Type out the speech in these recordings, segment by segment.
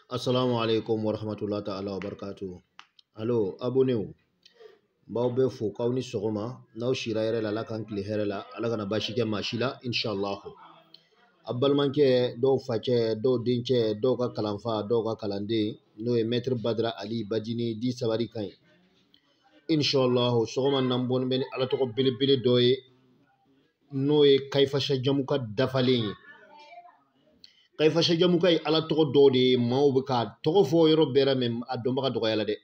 Assalamu alaikum warahmatullahi ta'ala wabarakatuh. Allo abonnez baw be fo kaw ni sogoma naw shira yere la kan kili here la ala kana bashi ke mashila inshallah. Abbal manke do face do dinche do ka kalanfa do ka kalande no e maître Badra Ali Badini di sabari kan inshallah sogoma nambon ben ala to ko bele do e no e kayfa shajamuka dafalen kayfa shajamuka ala to do de mawbuka to fo yoro bera mem adoma ka do yala de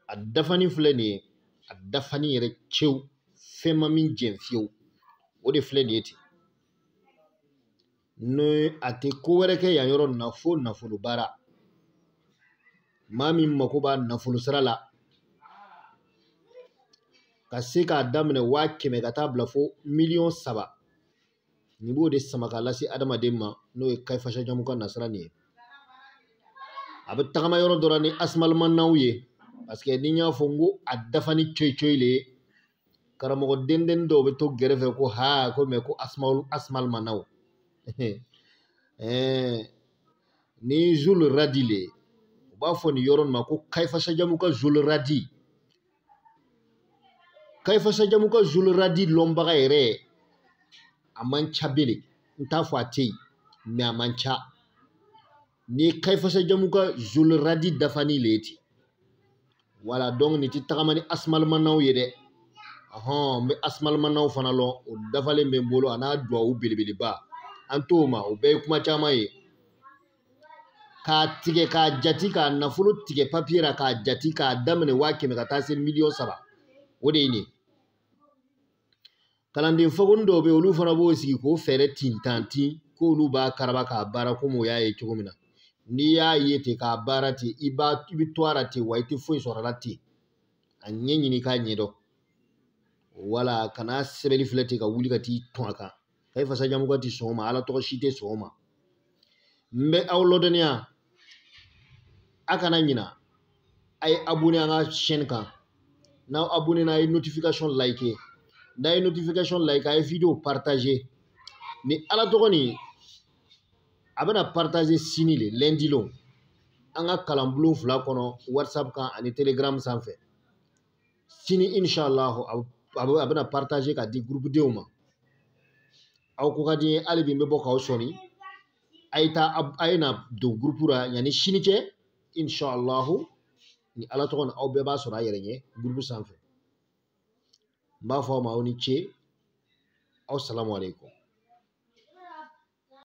adafani fleni adafani yere chew fema min jenfiyo wode fleni yeti no ate ko were ke ya yoro nafulu bara mami makuba nafulu sarala kasika damne wa keme kata blafo million saba nibo de samaka lasi adama demma no e kayfa shajamuka nasrani abe tagama yoro dorani asmal manawye parce que ni nya fongo adafani choy le karamo denden do be to gerefe ko ha ko me ko asmal manaw ni zul radile ba foni yoron ma ko kayfa shajamuka zul radi lombaga ere amancha bele nta fati me amancha ni kayfa shajamuka zul radi dafani leti wala donc ni ti tagamani asmal manaw yede me asmal manaw fana lo o dafale me mbolo ana dua u bilibili ba antoma o be kuma chama ye ka tige ka jati ka nafulu tige papiera ka jati ka damne wake me kata se million saba wode ni kalande fagondo be olu fana bo sigi ko fere tintanti ko olu ba karaba ka bara ko mo yaye chogomina ni ya yete ka barati ibitwara ti waiti foi soralati anyenyi ni ka nyedo wala kana sebeli fleti ka wuli ka ti tonka kayfa shajamuka ti soma ala to shite soma mbe awlodenia akana nyina ay abonné nga chaîne kan na abonné na ay notification like na ay notification like ay video partager ni ala to ni abana partager sinile lundi lo anga kalambulu fula kono WhatsApp kan ani Telegram sanfɛ sini inshallah abana partager ka di groupe de ma aw ko kadi alibi mbe bokaw soni ayna do groupe ra yani sini ke inshallah ni ala to kon aw be ba sura yere nye groupe sanfɛ mba fo ma woni che assalamu alaikum